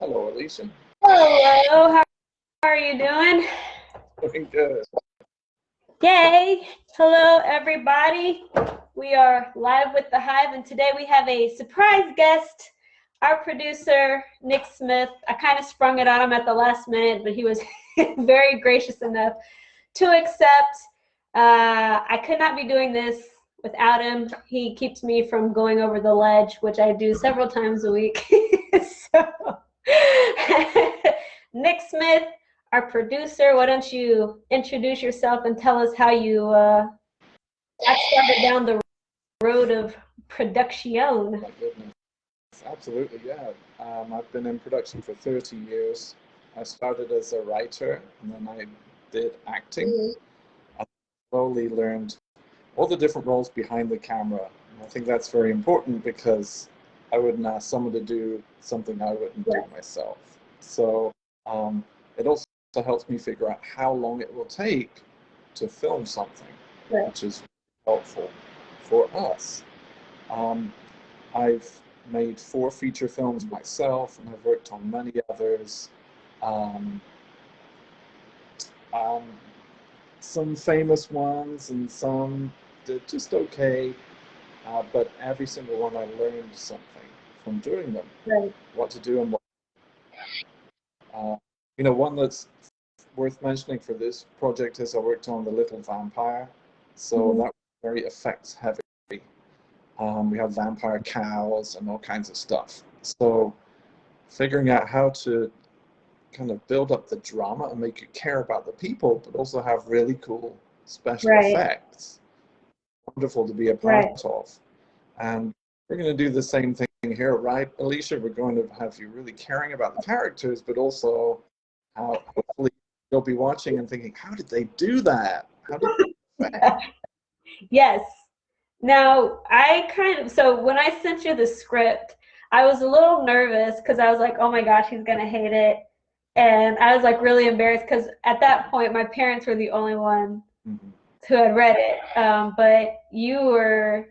Hello, Elesia. Hello, how are you doing? Doing good. Yay! Hello, everybody. We are live with the Hive, and today we have a surprise guest, our producer, Nick Smith. I kind of sprung it on him at the last minute, but he was very gracious enough to accept. I could not be doing this without him. He keeps me from going over the ledge, which I do several times a week. So, Nick Smith, our producer, why don't you introduce yourself and tell us how you got started down the road of production? My goodness. Absolutely, yeah. I've been in production for 30 years. I started as a writer and then I did acting. I slowly learned all the different roles behind the camera. And I think that's very important because I wouldn't ask someone to do something I wouldn't do myself. So it also helps me figure out how long it will take to film something, which is helpful for us. Um, I've made 4 feature films myself, and I've worked on many others. Um, um, some famous ones and some did just okay, but every single one I learned something from doing them. What to do and what. Uh, one that's worth mentioning for this project is I worked on The Little Vampire, so that was very effects heavy. We have vampire cows and all kinds of stuff. So figuring out how to kind of build up the drama and make you care about the people, but also have really cool special effects. Wonderful to be a part of. And we're going to do the same thing here, right, Elesia? We're going to have you really caring about the characters, but also how hopefully you'll be watching and thinking, how did they do that? How did they do that? Yes. Now, so when I sent you the script, I was a little nervous because I was like, oh my gosh, he's going to hate it. And I was like really embarrassed because at that point, my parents were the only one who had read it. But you were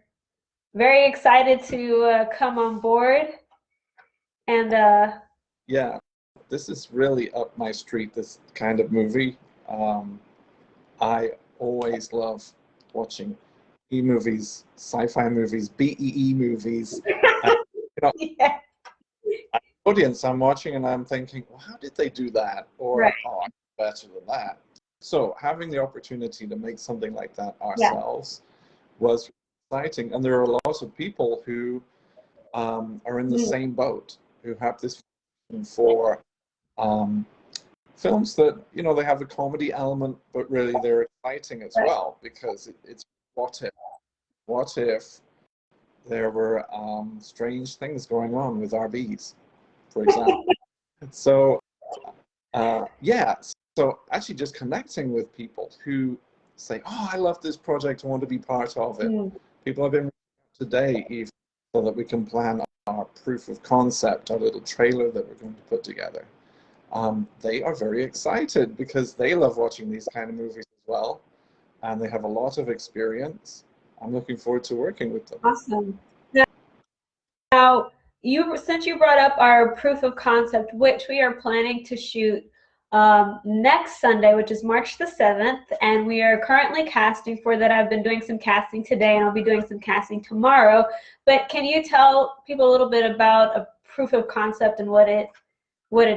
very excited to come on board. And yeah, this is really up my street, this kind of movie. I always love watching E-movies, sci-fi movies, BEE movies. And, yeah. audience I'm watching and I'm thinking, well, how did they do that? Or, oh, I'm better than that. So having the opportunity to make something like that ourselves was exciting. And there are a lot of people who are in the same boat, who have this for films that, they have a comedy element, but really they're exciting as well, because it's what if? What if there were strange things going on with our bees, for example? So, yeah, so actually just connecting with people who say, oh, I love this project, I want to be part of it. People have been today even so that we can plan our proof of concept, our little trailer that we're going to put together. They are very excited because they love watching these kind of movies as well, and they have a lot of experience. I'm looking forward to working with them. Awesome. Now, since you brought up our proof of concept, which we are planning to shoot next Sunday, which is March the 7th, and we are currently casting for that. I've been doing some casting today, and I'll be doing some casting tomorrow. But can you tell people a little bit about a proof of concept and what it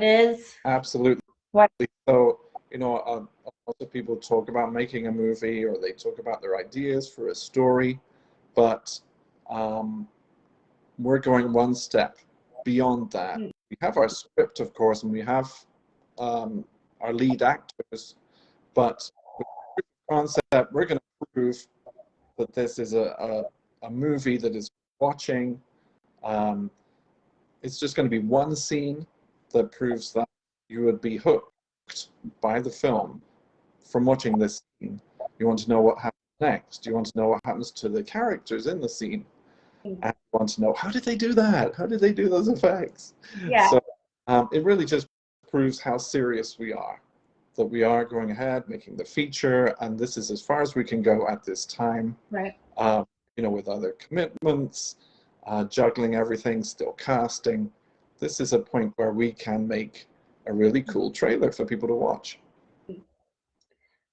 is? Absolutely. What? So, a lot of people talk about making a movie, or they talk about their ideas for a story, but we're going one step beyond that. We have our script, of course, and we have our lead actors, but with the concept, we're going to prove that this is a movie that is watching. It's just going to be one scene that proves that you would be hooked by the film from watching this scene. You want to know what happens next. You want to know what happens to the characters in the scene. And you want to know, how did they do that? How did they do those effects? Yeah. So it really just proves how serious we are, that we are going ahead, making the feature, and this is as far as we can go at this time. Right. With other commitments, juggling everything, still casting. this is a point where we can make a really cool trailer for people to watch.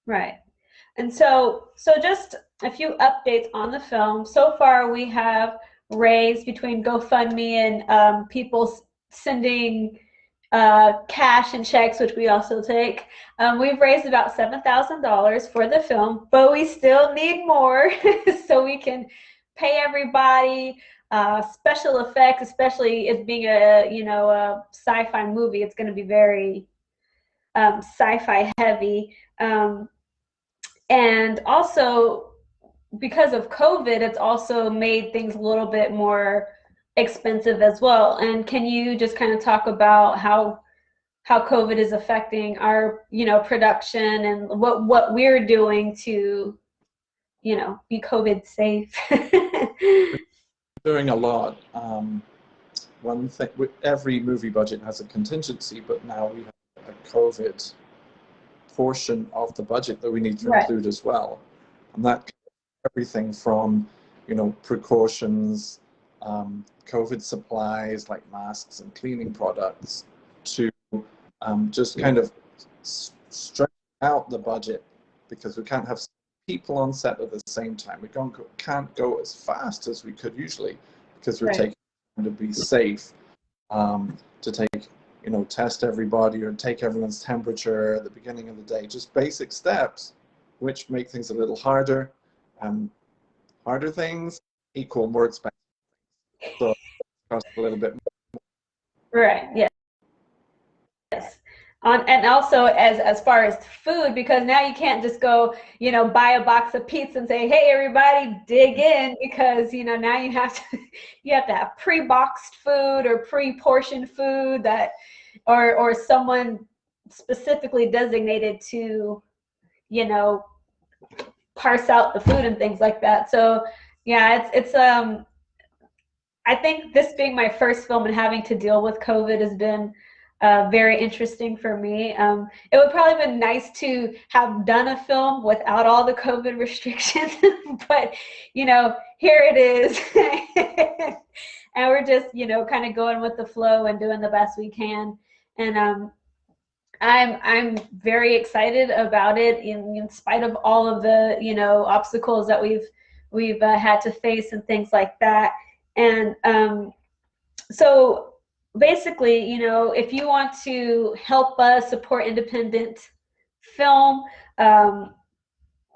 Right. And so just a few updates on the film. So far, we have raised between GoFundMe and people sending cash and checks, which we also take. We've raised about $7,000 for the film, but we still need more so we can pay everybody. Special effects, especially it being a a sci-fi movie, it's going to be very sci-fi heavy. And also, because of COVID, it's also made things a little bit more expensive as well. And can you just kind of talk about how COVID is affecting our, production and what we're doing to, be COVID safe? Doing a lot. One thing, every movie budget has a contingency, but now we have a COVID portion of the budget that we need to include as well, and that everything from precautions, COVID supplies like masks and cleaning products, to just kind of stretch out the budget, because we can't have people on set at the same time. We can't go as fast as we could usually, because we're taking time to be safe, to take test everybody or take everyone's temperature at the beginning of the day. Just basic steps, which make things a little harder. Harder things equal more expensive things. So it costs a little bit more. Right. Yes. Yes. And also as far as food, because now you can't just go, buy a box of pizza and say, hey, everybody, dig in, because, now you have to have pre-boxed food or pre-portioned food that, or someone specifically designated to, parse out the food and things like that. So yeah, it's I think this being my first film and having to deal with COVID has been very interesting for me. It would probably have been nice to have done a film without all the COVID restrictions, but here it is. And we're just, kind of going with the flow and doing the best we can. And I'm very excited about it in spite of all of the, obstacles that we've had to face and things like that. And so basically, if you want to help us support independent film,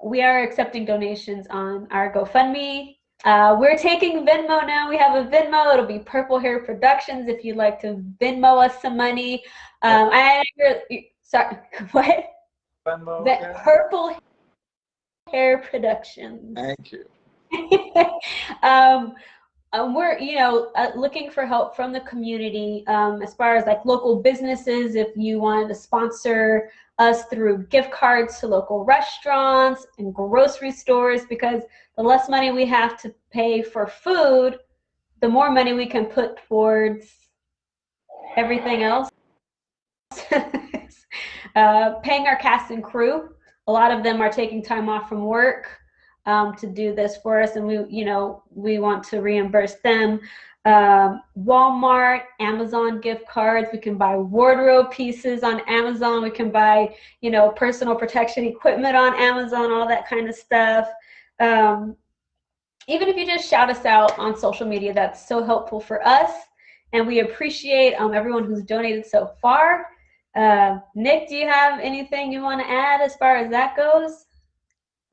we are accepting donations on our GoFundMe. We're taking Venmo now. We have a Venmo. It'll be Purple Hair Productions if you'd like to Venmo us some money. Sorry, what? Venmo. Purple Hair Productions. Thank you. We're looking for help from the community, as far as like local businesses. If you wanted to sponsor us through gift cards to local restaurants and grocery stores, because the less money we have to pay for food, the more money we can put towards everything else. Paying our cast and crew. A lot of them are taking time off from work to do this for us, and we want to reimburse them. Walmart, Amazon gift cards. We can buy wardrobe pieces on Amazon. We can buy personal protection equipment on Amazon, all that kind of stuff. Even if you just shout us out on social media, that's so helpful for us, and we appreciate everyone who's donated so far. Nick, do you have anything you want to add as far as that goes?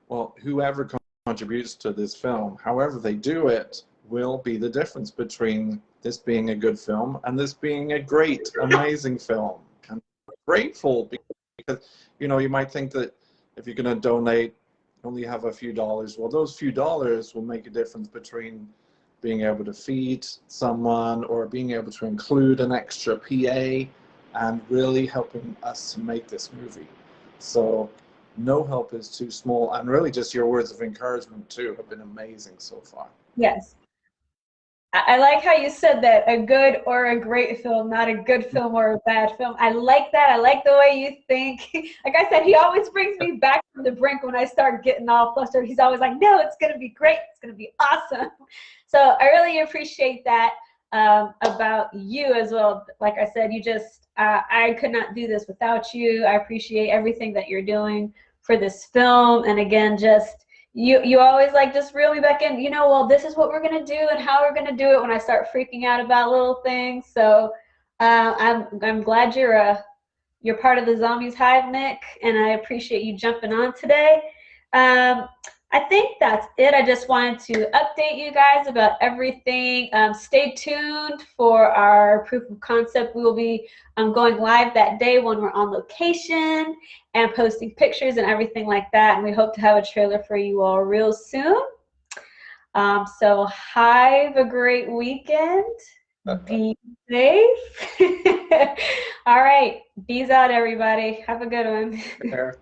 Well, whoever contributes to this film, however they do it, will be the difference between this being a good film and this being a great, amazing film. I'm grateful because, you might think that if you're going to donate, you only have a few dollars. Well, those few dollars will make a difference between being able to feed someone or being able to include an extra PA and really helping us to make this movie. So no help is too small, and really just your words of encouragement too have been amazing so far. Yes. I like how you said that, a good or a great film, not a good film or a bad film. I like that. I like the way you think. Like I said, he always brings me back from the brink when I start getting all flustered. He's always like, no, it's going to be great. It's going to be awesome. So I really appreciate that. about you as well. Like I said, you just, I could not do this without you. I appreciate everything that you're doing for this film. And again, just, you always like just reel me back in, well, this is what we're going to do and how we're going to do it when I start freaking out about little things. So I'm glad you're part of the ZOMBEEZ Hive, Nick, and I appreciate you jumping on today. I think that's it. I just wanted to update you guys about everything. Stay tuned for our proof of concept. We will be going live that day when we're on location and posting pictures and everything like that. And we hope to have a trailer for you all real soon. So have a great weekend. Be safe. All right. Bees out, everybody. Have a good one. Sure.